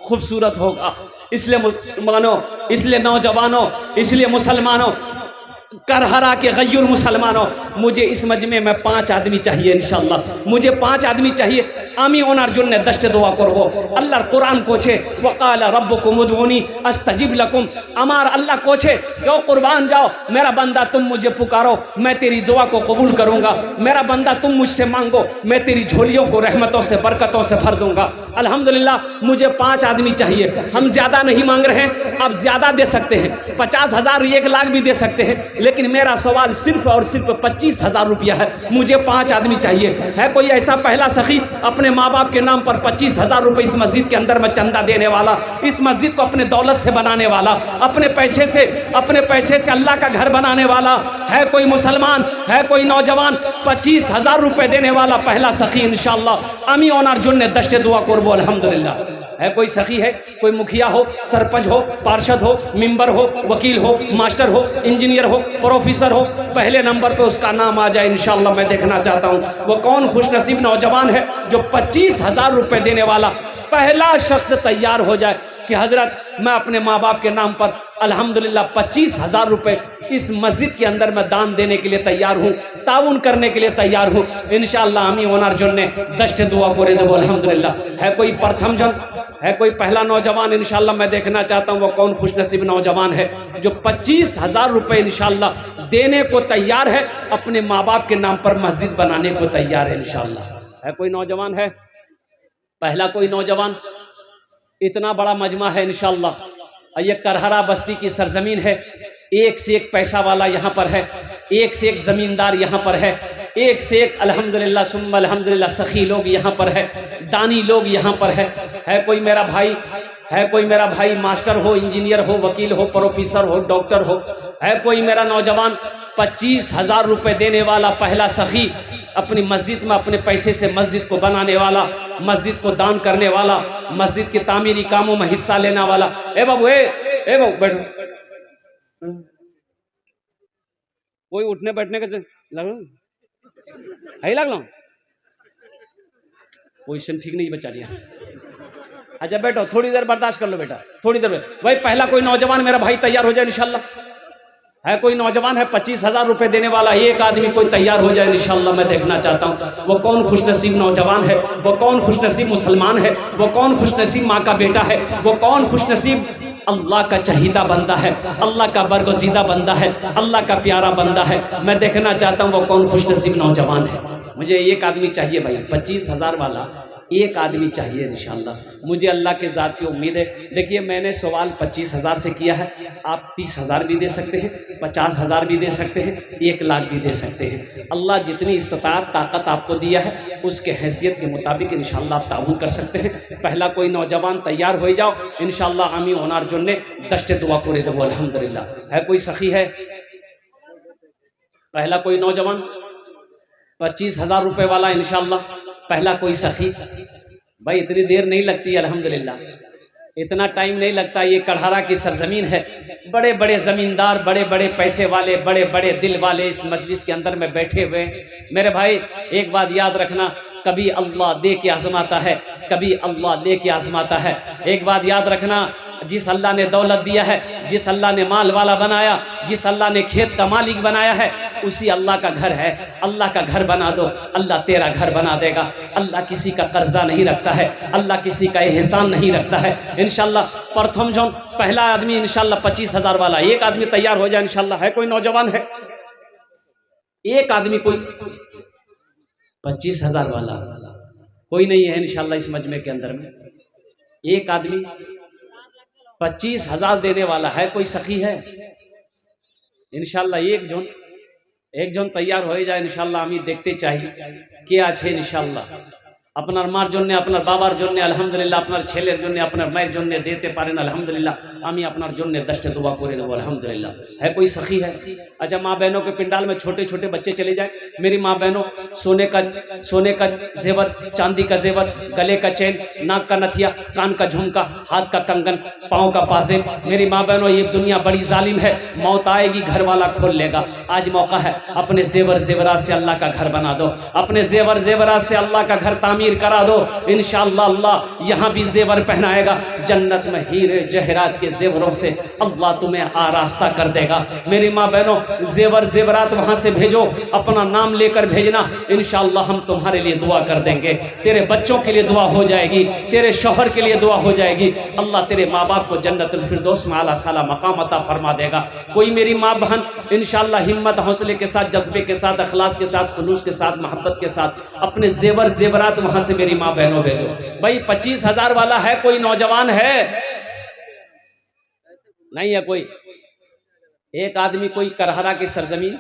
खूबसूरत होगा। इसलिए मुसलमानों, इसलिए नौजवानों, इसलिए मुसलमानों, करहरा के गय्यूर मुसलमानों, मुझे इस मजमे में 5 आदमी चाहिए इंशाअल्लाह। मुझे 5 आदमी चाहिए। आमी ओनार जुन्ने दश्त दुआ करबो। अल्लाह कुरान कोछे, वक़ाल रब्बुकुम उदऊनी अस्तजिब लकुम। अमार अल्लाह कोछे, जाओ कुर्बान जाओ, मेरा बंदा तुम मुझे पुकारो, मैं तेरी दुआ को कबूल करूँगा। मेरा बंदा तुम मुझसे मांगो, मैं तेरी झोलियों को रहमतों से बरकतों से भर दूँगा। अल्हम्दुलिल्लाह, मुझे 5 आदमी चाहिए। हम ज़्यादा नहीं मांग रहे हैं, आप ज़्यादा दे सकते हैं, 50,000 1 लाख भी दे सकते हैं। लेकिन मेरा सवाल सिर्फ और सिर्फ 25,000 रुपया है। मुझे 5 आदमी चाहिए। है कोई ऐसा पहला सखी अपने माँ बाप के नाम पर 25,000 रुपये इस मस्जिद के अंदर में चंदा देने वाला, इस मस्जिद को अपने दौलत से बनाने वाला, अपने पैसे से अल्लाह का घर बनाने वाला? है कोई मुसलमान, है कोई नौजवान 25,000 रुपये देने वाला पहला सखी? इंशाअल्लाह अमी ओनार जुन्ने दश्ते दुआ करबो। अल्हम्दुलिल्लाह। है कोई सखी है, कोई मुखिया हो, सरपंच हो, पार्षद हो, मेंबर हो, वकील हो, मास्टर हो, इंजीनियर हो, प्रोफेसर हो, पहले नंबर पे उसका नाम आ जाए इंशाअल्लाह। मैं देखना चाहता हूँ वो कौन खुशनसीब नौजवान है जो 25,000 रुपये देने वाला पहला शख्स तैयार हो जाए कि हजरत मैं अपने माँ बाप के नाम पर अल्हम्दुलिल्लाह 25,000 रुपये इस मस्जिद के अंदर मैं दान देने के लिए तैयार हूँ, ताउन करने के लिए तैयार हूँ इंशाअल्लाह। हमी ओनार जुन्ने दश्त दुआ करे देबो अल्हम्दुलिल्लाह। है कोई प्रथम जन, है कोई पहला नौजवान? इंशाअल्लाह मैं देखना चाहता हूँ वो कौन खुशनसीब नौजवान है जो 25,000 रुपये इंशाअल्लाह देने को तैयार है, अपने माँ बाप के नाम पर मस्जिद बनाने को तैयार है इंशाअल्लाह। है कोई नौजवान? है पहला कोई नौजवान? इतना बड़ा मजमा है इंशाअल्लाह। ये करहरा बस्ती की सरजमीन है, एक से एक पैसा वाला यहाँ पर है, एक से एक ज़मींदार यहाँ पर है, एक से एक अल्हम्दुलिल्लाह सुम्मा अल्हम्दुलिल्लाह सखी लोग यहाँ पर है, दानी लोग यहाँ पर है। है कोई मेरा भाई, है कोई मेरा भाई मास्टर हो, इंजीनियर हो, वकील हो, प्रोफेसर हो, डॉक्टर हो? है कोई मेरा नौजवान 25,000 रुपये देने वाला पहला सखी, अपनी मस्जिद में अपने पैसे से मस्जिद को बनाने वाला, मस्जिद को दान करने वाला, मस्जिद के तामीरी कामों में हिस्सा लेने वाला? ए बाबू, ए बाबू बैठो। कोई उठने बैठने का लग लो, पोजीशन ठीक नहीं बचा लिया। अच्छा बैठो, थोड़ी देर बर्दाश्त कर लो बेटा, थोड़ी देर। भाई पहला कोई नौजवान मेरा भाई तैयार हो जाए इंशाअल्लाह। है कोई नौजवान है 25,000 रुपये देने वाला? एक आदमी कोई तैयार हो जाए इंशाअल्लाह। मैं देखना चाहता हूँ वो कौन खुशनसीब नौजवान है, वो कौन खुशनसीब मुसलमान है, वो कौन खुशनसीब माँ का बेटा है, वो कौन खुशनसीब अल्लाह का चहीदा बंदा है, अल्लाह का बरगज़ीदा बंदा है, अल्लाह का प्यारा बंदा है। मैं देखना चाहता हूँ वो कौन खुशनसीब नौजवान है। मुझे एक आदमी चाहिए भाई 25,000 वाला, एक आदमी चाहिए इंशाल्लाह। मुझे अल्लाह के ज़ात की उम्मीद है। देखिए मैंने सवाल 25,000 से किया है, आप 30,000 भी दे सकते हैं, 50,000 भी दे सकते हैं, 1 लाख भी दे सकते हैं। अल्लाह जितनी इस्तिताअत ताकत आपको दिया है उसके हैसियत के मुताबिक इंशाल्लाह आप ताउन कर सकते हैं। पहला कोई नौजवान तैयार हो जाओ इंशाल्लाह। आमी ओनार जोन्ने दस्ते दुआ करे देबो अल्हम्दुलिल्लाह। है कोई सखी है? पहला कोई नौजवान 25,000 रुपए वाला इंशाल्लाह। पहला कोई सखी। भाई इतनी देर नहीं लगती अल्हम्दुलिल्लाह, इतना टाइम नहीं लगता। ये कढ़ारा की सरजमीन है, बड़े बड़े ज़मींदार, बड़े बड़े पैसे वाले, बड़े बड़े दिल वाले इस मजलिस के अंदर में बैठे हुए। मेरे भाई एक बात याद रखना, कभी अल्लाह दे के आजमाता है, कभी अल्लाह ले के आजमाता है। एक बात याद रखना, जिस अल्लाह ने दौलत दिया है, जिस अल्लाह ने माल वाला बनाया, जिस अल्लाह ने खेत का मालिक बनाया है, उसी अल्लाह का घर है। अल्लाह का घर बना दो, अल्लाह तेरा घर बना देगा। अल्लाह किसी का कर्जा नहीं रखता है, अल्लाह किसी का एहसान नहीं रखता है। इंशाल्लाह प्रथम जौन पहला आदमी इंशाल्लाह 25,000 वाला, एक आदमी तैयार हो जाए इंशाल्लाह। है कोई नौजवान? है एक आदमी कोई 25,000 वाला? कोई नहीं है इंशाल्लाह इस मजमे के अंदर में। एक आदमी 25,000 देने वाला है, कोई सखी है इंशाल्लाह? एक जन तैयार हो जाए इंशाल्लाह। आमी देखते चाहिए के আছে इंशाल्लाह। আপনার মার জন্য, আপনার বাবার জন্য আলহামদুলিল্লাহ, আপনার ছেলের জন্য, আপনার মায়ের জন্য देते পারেন আলহামদুলিল্লাহ। আমি আপনার জন্য 10 दुआ করে দেবো अल्हम्दुलिल्लाह। है कोई सखी? है? अच्छा, माँ बहनों के पिंडाल में छोटे छोटे बच्चे चले जाए। मेरी माँ बहनों, सोने का जेवर, चांदी का जेवर, गले का चैन, नाक का नथिया, कान का झुमका, हाथ का कंगन, पाँव का पाजेब। मेरी माँ बहनों, ये दुनिया बड़ी जालिम है, मौत आएगी घर वाला खोल लेगा। आज मौका है, अपने जेवर जेवरात से अल्लाह का घर बना दो, अपने जेवर जेवरात से अल्लाह का घर तामीर करा दो इंशाअल्लाह। अल्लाह यहाँ भी जेवर पहनाएगा, जन्नत में हीरे जहरात के जेवरों से अल्लाह तुम्हें आरास्ता कर देगा। मेरी माँ बहनों, जेवर जेवरात वहाँ से भेजो, अपना नाम लेकर भेजना इंशाअल्लाह। हम तुम्हारे लिए दुआ कर देंगे, तेरे बच्चों के लिए दुआ हो जाएगी, तेरे शौहर के लिए दुआ हो जाएगी। अल्लाह तेरे माँ बाप को जन्नतुल फिरदौस में आला साला मकाम अता फरमा देगा। कोई मेरी माँ बहन इंशाअल्लाह हिम्मत हौसले के साथ, जज्बे के साथ, अखलास के साथ, खुलूस के साथ, मोहब्बत के साथ अपने जेवर जेवरात वहाँ से मेरी माँ बहनों भेजो। भाई 25,000 वाला है कोई नौजवान? है? नहीं है कोई? एक आदमी कोई करहरा की सरजमीन।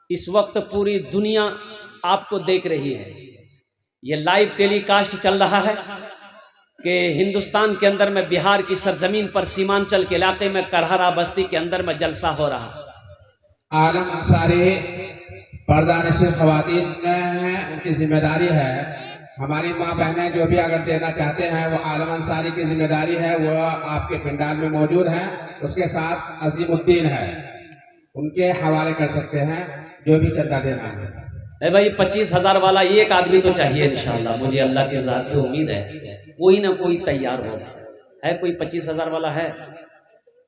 इस वक्त पूरी दुनिया आपको देख रही है, ये लाइव टेलीकास्ट चल रहा है कि हिंदुस्तान के अंदर में बिहार की सरजमीन पर सीमांचल के इलाके में करहरा बस्ती के अंदर में जलसा हो रहा। आलम अंसारी पर्दानशीन ख्वातीन हैं, उनकी जिम्मेदारी है। हमारी माँ बहनें जो भी अगर देना चाहते हैं, वो आलम अंसारी की जिम्मेदारी है, वो आपके पंडाल में मौजूद हैं। उसके साथ अजीमुद्दीन है, उनके हवाले कर सकते हैं जो भी चंदा देना है। भाई 25,000 वाला एक आदमी तो चाहिए इंशाअल्लाह। मुझे अल्लाह की ज़ात की उम्मीद है कोई ना कोई तैयार होगा। है कोई 25,000 वाला? है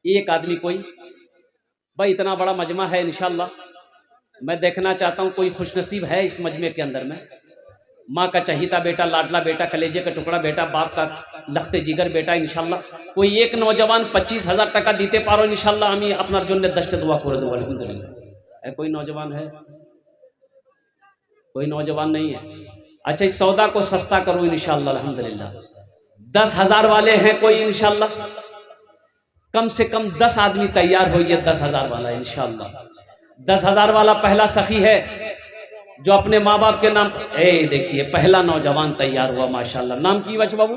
एक आदमी कोई? भाई इतना बड़ा मजमा है इंशाअल्लाह, मैं देखना चाहता हूँ कोई खुशनसीब है इस मजमे के अंदर में। माँ का चहीता बेटा, लाडला बेटा, कलेजे का टुकड़ा बेटा, बाप का लखते जिगर बेटा इंशाअल्लाह। कोई एक नौजवान 25,000 टाका दीते पारो इंशाअल्लाह। आमी अपनार जन्य 10 दुआ करे देबो अल्हम्दुलिल्लाह। है कोई नौजवान? है कोई नौजवान? नहीं है? अच्छा, इस सौदा को सस्ता करूँ इंशाअल्लाह अल्हम्दुलिल्लाह। 10,000 वाले हैं कोई इंशाअल्लाह? कम से कम 10 आदमी तैयार होइए 10,000 वाला इंशाअल्लाह। 10,000 वाला पहला सखी है जो अपने माँ बाप के नाम। देखिए पहला नौजवान तैयार हुआ माशाल्लाह। नाम की बच्चे बाबू?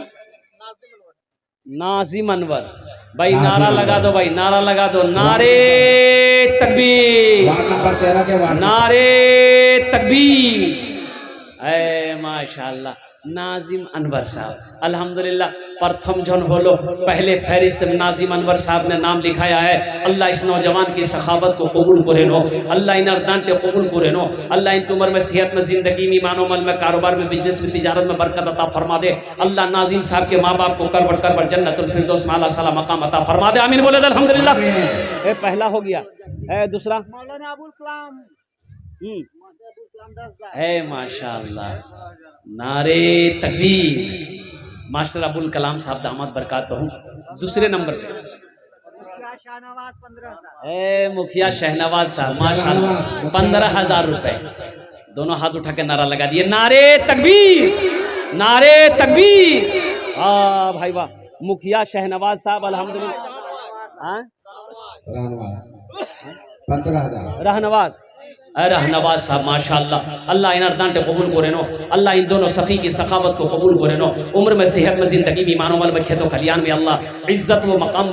नाजिम अनवर। भाई नारा लगा दो, भाई नारा लगा दो, नारे तकबीर, नारे तकबीर। माशाल्लाह नाजिम अनवर साहब अल्हम्दुलिल्लाह प्रथम जन होलो। पहले फहरिस्त में नाजिम अनवर साहब ने नाम लिखाया है। अल्लाह इस नौजवान की सखावत को कबूल करे नो, अल्लाह इन अर्दांटे कबूल करे नो, अल्लाह इनकी उम्र में, सेहत में, जिंदगी में, ईमान अमल में, कारोबार में, बिजनेस में, तिजारत में बरकत अता फरमा दे। अल्लाह नाजिम साहब के माँ बाप को करवट करवट जन्नतुल फिरदौस में आला साला मकाम अता फरमा दे। आमीन बोले अल्हम्दुलिल्लाह। पहला हो गया। दूसरा मौलाना अबुल कलाम। है माशाअल्लाह, नारे तकबीर। मास्टर अबुल कलाम साहब दामद बरकात हूँ। दूसरे नंबर पे मुखिया शहनवाज साहब माशाअल्लाह 15,000 रुपए। दोनों हाथ उठा के नारा लगा दिए, नारे तकबीर, नारे तकबीर। हाँ भाई वाह, मुखिया शहनवाज साहब अल्हम्दुलिल्लाह। हाँ? रहनवाज रहनवाज साहब माशाअल्लाह, अल्लाह इन अर्दांटे कबूल करे नो, अल्लाह इन दोनों सखी की सखावत को कबूल करे नो, उम्र में सेहत में ज़िंदगी में ईमान में खेतों खलियान में अल्लाह इज़्ज़त व मकाम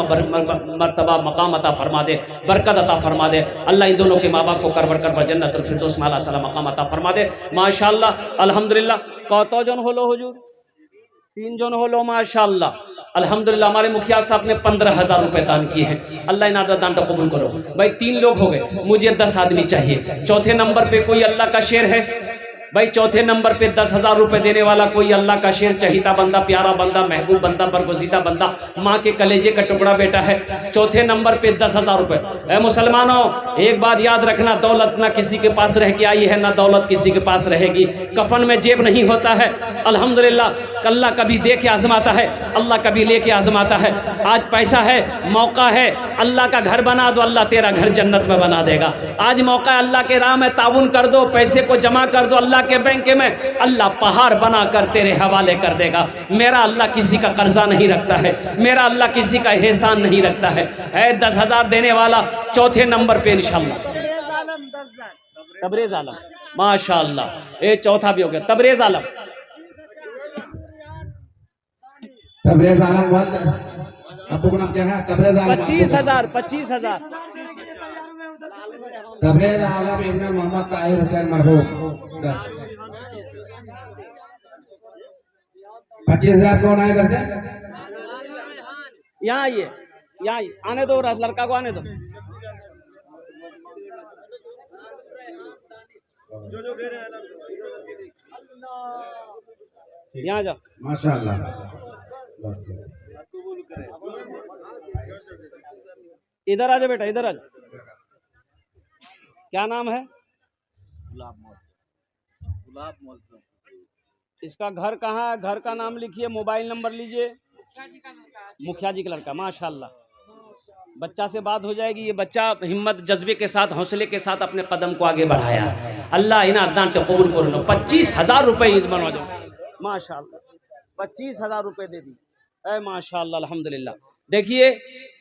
मर्तबा मकाम अता फरमा दे, बरकत अता फरमा दे। अल्लाह इन दोनों के माँ बाप को कर जन्नतुल फिरदौस में अल्लाह सलाम मकाम अता फरमा दे माशाअल्लाह अल्हम्दुलिल्लाह। कतो जन होलो हुजूर? 3 जन होलो माशाअल्लाह अल्हम्दुलिल्लाह। हमारे मुखिया साहब ने 15,000 रुपए दान किए हैं, अल्लाह इन दान को कबूल करो। भाई 3 लोग हो गए, मुझे 10 आदमी चाहिए। चौथे नंबर पे कोई अल्लाह का शेर है भाई? चौथे नंबर पे 10,000 रुपए देने वाला कोई अल्लाह का शेर, चहीता बंदा, प्यारा बंदा, महबूब बंदा, बरगुज़ीदा बंदा, माँ के कलेजे का टुकड़ा बेटा है। चौथे नंबर पे 10,000 रुपए। ऐ मुसलमानों, एक बात याद रखना, दौलत ना किसी के पास रह के आई है, ना दौलत किसी के पास रहेगी। कफन में जेब नहीं होता है अल्हम्दुलिल्लाह। अल्लाह कभी दे के आजमाता है, अल्लाह कभी ले के आजमाता है। आज पैसा है, मौका है, अल्लाह का घर बना दो, अल्लाह तेरा घर जन्नत में बना देगा। आज मौका, अल्लाह के राह में ताउन कर दो, पैसे को जमा कर दो अल्लाह के बैंक में, अल्लाह पहाड़ बना कर तेरे हवाले कर देगा। मेरा अल्लाह किसी का कर्जा नहीं रखता है, मेरा अल्लाह किसी का एहसान नहीं रखता है। 10,000 देने वाला चौथे नंबर पे इंशाअल्लाह। तबरेज आलम माशाअल्लाह, ये चौथा भी हो गया। तबरेज आलम, तबरेज आलम आपको नाम क्या है? तबरेज आलम 25,000 25,000। तबरेज आलम इब्न मोहम्मद ताहिर हुसैन मरहूम 25,000 कौन आए इधर से? यहाँ आइए, यहाँ आइए, आने दो, लड़का को आने दो। जो दे रहे हैं यहाँ जाओ माशाअल्लाह। इधर आ जा बेटा, इधर आ जा। क्या नाम है? गुलाब मौसम। इसका घर कहाँ है? घर का नाम लिखिए, मोबाइल नंबर लीजिए। मुखिया जी का लड़का माशाअल्लाह। बच्चा से बात हो जाएगी। ये बच्चा हिम्मत जज्बे के साथ, हौसले के साथ अपने कदम को आगे बढ़ाया। अल्लाह इन अर्दान को कबूल करो। 25,000 रुपये इस बनवा दो माशाअल्लाह। 25,000 रुपये दे दी ऐ माशाअल्लाह अल्हम्दुलिल्लाह। देखिए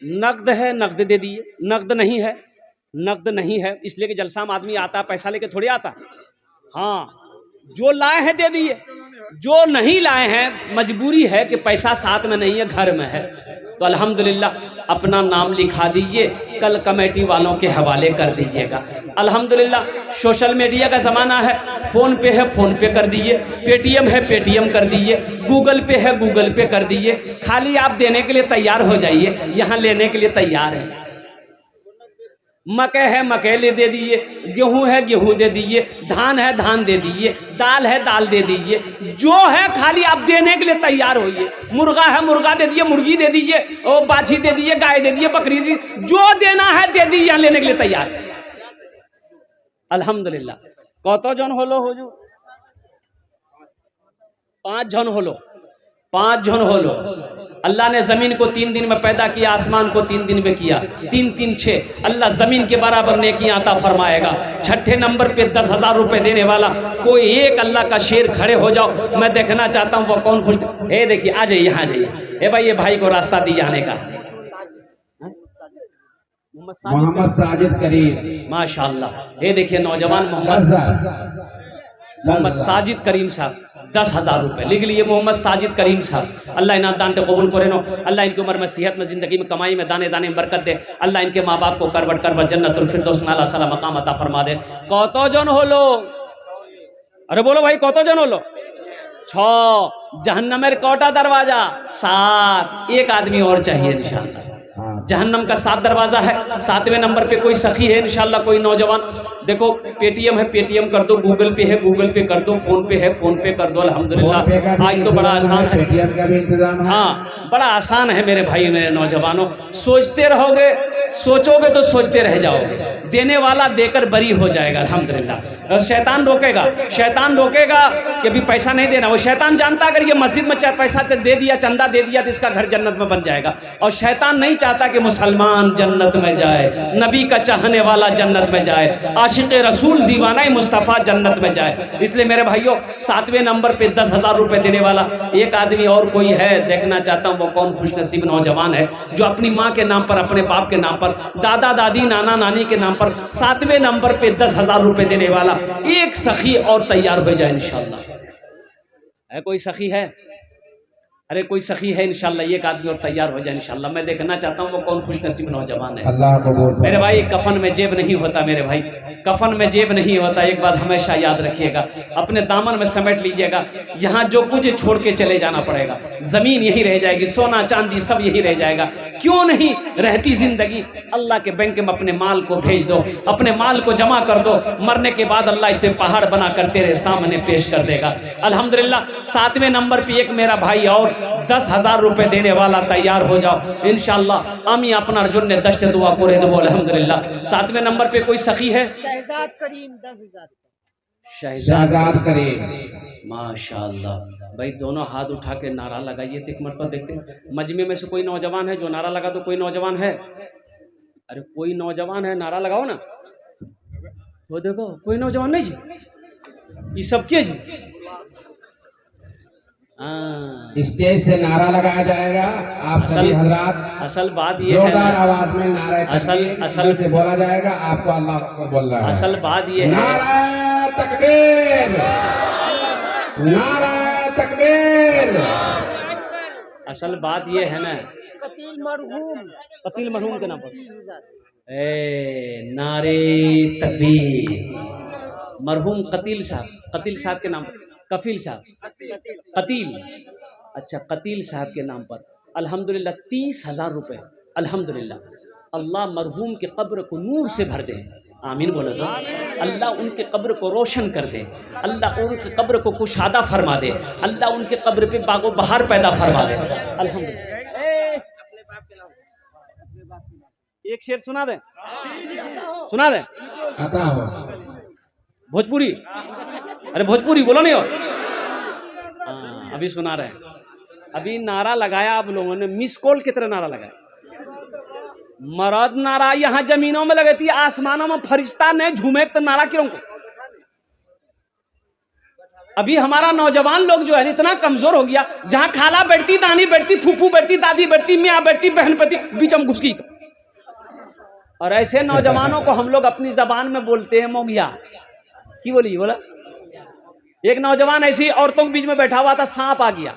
नकद है, नकद दे दिए। नकद नहीं है, नकद नहीं है, इसलिए कि जलसा में आदमी आता पैसा लेके थोड़ी आता। हाँ, जो लाए हैं दे दिए, जो नहीं लाए हैं मजबूरी है कि पैसा साथ में नहीं है, घर में है, तो अल्हम्दुलिल्लाह अपना नाम लिखा दीजिए, कल कमेटी वालों के हवाले कर दीजिएगा। अल्हम्दुलिल्लाह सोशल मीडिया का ज़माना है, फ़ोन पे है फ़ोन पे कर दीजिए, पेटीएम है पेटीएम कर दीजिए, गूगल पे है गूगल पे कर दीजिए। खाली आप देने के लिए तैयार हो जाइए, यहाँ लेने के लिए तैयार है। मकई है मकई ले दे दीजिए, गेहूं है गेहूं दे दीजिए, धान है धान दे दीजिए, दाल है दाल दे दीजिए, जो है खाली आप देने के लिए तैयार होइए। मुर्गा है मुर्गा दे दीजिए, मुर्गी दे दीजिए, और बाछी दे दीजिए, गाय दे दीजिए, बकरी दे, जो देना है दे दीजिए, यहाँ लेने के लिए तैयार। अल्हम्दुलिल्लाह। कतो जन होलो हुजूर? 5 जन होलो, 5 जन होलो। अल्लाह ने ज़मीन को 3 दिन में पैदा किया, आसमान को 3 दिन में किया, 3 3 6। अल्लाह ज़मीन के बराबर नेकियां अता फरमाएगा। छठे नंबर पे 10,000 रुपए देने वाला कोई एक अल्लाह का शेर खड़े हो जाओ, मैं देखना चाहता हूँ वो कौन खुश। हे देखिए, आ जाइए, यहाँ जाइए। हे भाई, ये भाई को रास्ता दीजिए आने का। मोहम्मद साजिद करीम माशाअल्लाह। ये देखिए नौजवान मोहम्मद साजिद करीम साहब, 10,000 रुपये लिख लिए। मोहम्मद साजिद करीम साहब, अल्लाह इन्हें दान को कबूल करे नो। अल्लाह इनकी उम्र में, सेहत में, ज़िंदगी में, कमाई में, दाने दाने में बरकत दे। अल्लाह इनके माँ बाप को करवट जन्नतुल फिरदौस में अल्लाह सला मकाम अता फरमा दे। कतो जन होलो? अरे बोलो भाई, कतो जन होलो? 6। जहन्नमेर कोटा दरवाजा 7। एक आदमी और चाहिए इंशाअल्लाह। जहन्नम का 7 दरवाजा है। 7वें नंबर पे कोई सखी है इंशाअल्लाह, कोई नौजवान। देखो पेटीएम है पेटीएम कर दो, गूगल पे है गूगल पे कर दो, फोन पे है फोन पे कर दो। अल्हम्दुलिल्लाह आज तो बड़ा आसान है। पेटीएम का भी इंतजाम है। हाँ, बड़ा आसान है मेरे भाई मेरे नौजवानों, सोचते रहोगे, सोचोगे तो सोचते रह जाओगे, देने वाला देकर बरी हो जाएगा अल्हम्दुलिल्लाह। शैतान रोकेगा, शैतान रोकेगा कि अभी पैसा नहीं देना। वो शैतान जानता अगर ये मस्जिद में पैसा दे दिया, चंदा दे दिया तो इसका घर जन्नत में बन जाएगा। और शैतान नहीं चाहता कि मुसलमान जन्नत में जाए, नबी का चाहने वाला जन्नत में जाए, आशिक रसूल दीवाना मुस्तफ़ा जन्नत में जाए। इसलिए मेरे भाइयों 7वें नंबर पे 10,000 रुपए देने वाला एक आदमी और कोई है, देखना चाहता हूँ वो कौन खुशनसीब नौजवान है जो अपनी माँ के नाम पर, अपने बाप के नाम पर, दादा दादी नाना नानी के नाम पर 7वें नंबर पे 10,000 रुपए देने वाला एक सखी और तैयार हो जाए इंशाल्लाह। है कोई सखी है? अरे कोई सखी है इंशाल्लाह, एक आदमी और तैयार हो जाए इंशाल्लाह। मैं देखना चाहता हूँ वो कौन खुशनसीब नौजवान है। अल्लाह कबूल। मेरे भाई कफन में जेब नहीं होता, मेरे भाई कफन में जेब नहीं होता। एक बात हमेशा याद रखिएगा, अपने दामन में समेट लीजिएगा। यहाँ जो कुछ छोड़ के चले जाना पड़ेगा, जमीन यही रह जाएगी, सोना चांदी सब यही रह जाएगा। क्यों नहीं रहती जिंदगी? अल्लाह के बैंक में अपने माल को भेज दो, अपने माल को जमा कर दो, मरने के बाद अल्लाह इसे पहाड़ बना कर तेरे सामने पेश कर देगा अल्हम्दुलिल्लाह। 7वें नंबर पे एक मेरा भाई और 10,000 रुपए देने वाला तैयार हो जाओ इंशाल्लाह। आमी अपना जन्ने दश्त दुआ करे दो अल्हम्दुलिल्लाह। 7वें नंबर पे कोई सखी है? शहजाद करीम 10,000। शहजाद करीम माशाअल्लाह। भाई दोनों हाथ उठा के नारा लगाइए, एक मरतबा देखते हैं मजमे में से कोई नौजवान है जो नारा लगा दो। कोई नौजवान है? अरे कोई नौजवान है, नारा लगाओ ना। वो देखो कोई नौजवान नहीं जी, ये सब किए जी। स्टेज से नारा लगाया जाएगा। आप सभी हजरात असल बात ये है, जोरदार आवाज में नारा असल से बोला जाएगा। आपको अल्लाह को बोल रहा है। असल बात ये है, नारा तकबीर, नारा तकबीर। असल बात ये है ना, कतील मरहूम, कतील मरहूम के नाम पर 30,000। नारे तकबीर। मरहूम कतील साहब के नाम पर, कफील साहब, कतील, अच्छा कतील साहब के नाम पर अल्हम्दुलिल्लाह 30,000 रुपए। अल्हम्दुलिल्लाह अल्लाह मरहूम के कब्र को नूर से भर दे, आमीन बोलो तो। अल्लाह उनके कब्र को रोशन कर दे, अल्लाह उनके कब्र को कुशादा फरमा दे, अल्लाह उनके कब्र पे बागो बहार पैदा फरमा दे अल्हम्दुलिल्लाह। एक शेर सुना दे, सुना दे आता हो भोजपुरी। अरे भोजपुरी बोलो नहीं हो। अभी सुना रहे हैं, अभी नारा लगाया आप लोगों ने, मिस कॉल की तरह नारा लगाया। मरद नारा यहाँ जमीनों में लगती है, आसमानों में फरिश्ता ने झूमे तो नारा क्यों को? अभी हमारा नौजवान लोग जो है इतना कमजोर हो गया, जहां खाला बैठती, नानी बैठती, फूफू बैठती, दादी बैठती, मियाँ बैठती, बहन बैठती, बीच में घुस गई। और ऐसे नौजवानों को हम लोग अपनी जबान में बोलते हैं मोगिया। की बोली? बोला एक नौजवान ऐसी औरतों के बीच में बैठा हुआ था, सांप आ गया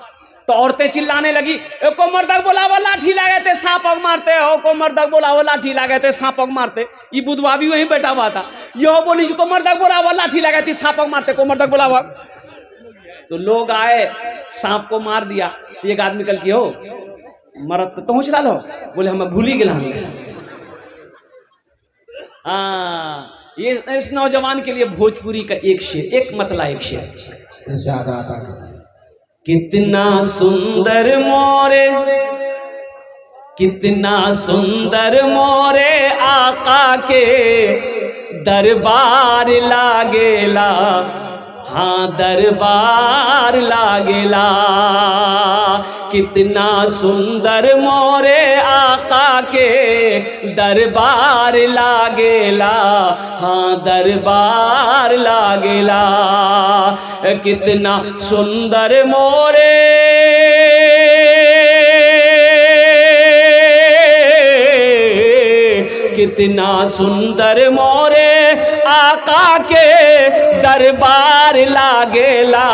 तो औरतें चिल्लाने लगी, को मर्दक बोलावो लाठी लागे थे सांप मारते हो, को मर्दक बोलावो लाठी लागे थे सांप मारते। ये बुधवा भी वहीं बैठा हुआ था, यो बोली को मर्दक बोलावो लाठी लागे थी सांप मारते, को मर्दक बोलावो। तो लोग आए, सांप को मार दिया। तो एक आदमी कल की हो मरद तो चला लो, बोले हमें भूल ही गया। ये इस नौजवान के लिए भोजपुरी का एक शेर, एक मतला एक शेर। कितना सुंदर मोरे, कितना सुंदर मोरे आका के दरबार लागेला, हाँ दरबार लागेला। कितना सुंदर मोरे आका के दरबार लागेला, हाँ दरबार लागेला। कितना सुंदर मोरे कितना सुंदर मोरे आका के दरबार लागेला।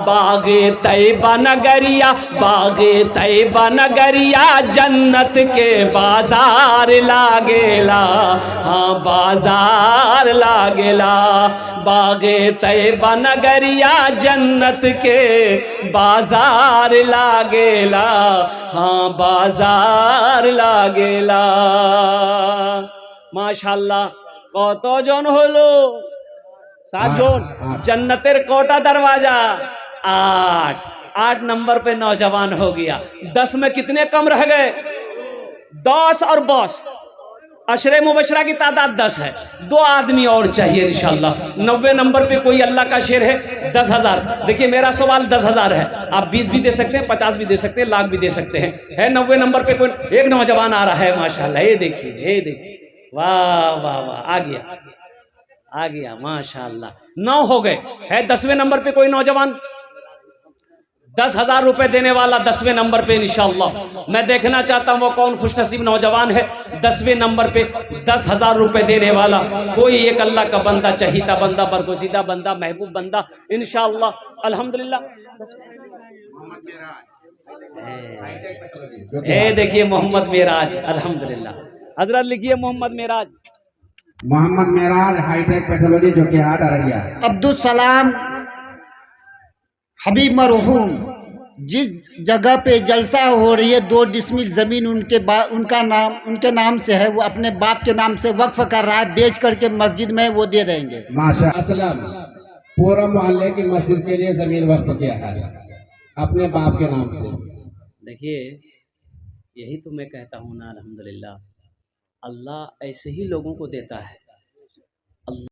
बागे तैबा नगरिया, बागे तैबा नगरिया जन्नत के बाजार लागेला, हाँ बाजार लागेला। बागे तैबा नगरिया जन्नत के बाजार लागेला, हाँ बाजार लागेला। माशाल्लाह কতজন হলো? 7 জন। जन्नतेर कोटा दरवाजा 8। 8 नंबर पे नौजवान हो गया। 10 में कितने कम रह गए? 10 और 10 अशरे मुबशरा की तादाद 10 है। 2 आदमी और चाहिए इंशाल्लाह। 90 नंबर पे कोई अल्लाह का शेर है 10,000। देखिए मेरा सवाल 10,000 है, आप 20 भी दे सकते हैं, 50 भी दे सकते हैं, लाख भी दे सकते हैं। है 90 नंबर पे कोई एक नौजवान आ रहा है माशाल्लाह। ये देखिए, ये देखिए, वाह वाह वाह, आ गया माशाल्लाह। 9 हो गए। है 10वें नंबर पे कोई नौजवान? 10,000 रुपए देने वाला 10वें नंबर पे इंशाअल्लाह। मैं देखना चाहता हूं वो कौन खुशनसीब नौजवान है 10वें नंबर पे 10,000 रुपए देने वाला। कोई एक अल्लाह का बंदा, चहीता बंदा, बरगुज़ीदा बंदा, महबूब बंदा इंशाअल्लाह। अल्हम्दुलिल्लाह। ये देखिए मोहम्मद मेराज, अल्हम्दुलिल्लाह। हजरत लिखिए मोहम्मद मेराज। मोहम्मद मेराज हाईटेक पैथोलॉजी जो कि हाट अररिया। अब्दुल सलाम हबीब मरहूम, जिस जगह पे जलसा हो रही है 2 डिसमिल ज़मीन उनके नाम से है, वो अपने बाप के नाम से वक्फ कर रहा है, बेच करके मस्जिद में वो दे देंगे। माशा असलम पूरा मोहल्ले की मस्जिद के लिए जमीन वक्फ किया है अपने बाप के नाम से। देखिए यही तो मैं कहता हूँ ना, अल्हम्दुलिल्लाह अल्लाह ऐसे ही लोगों को देता है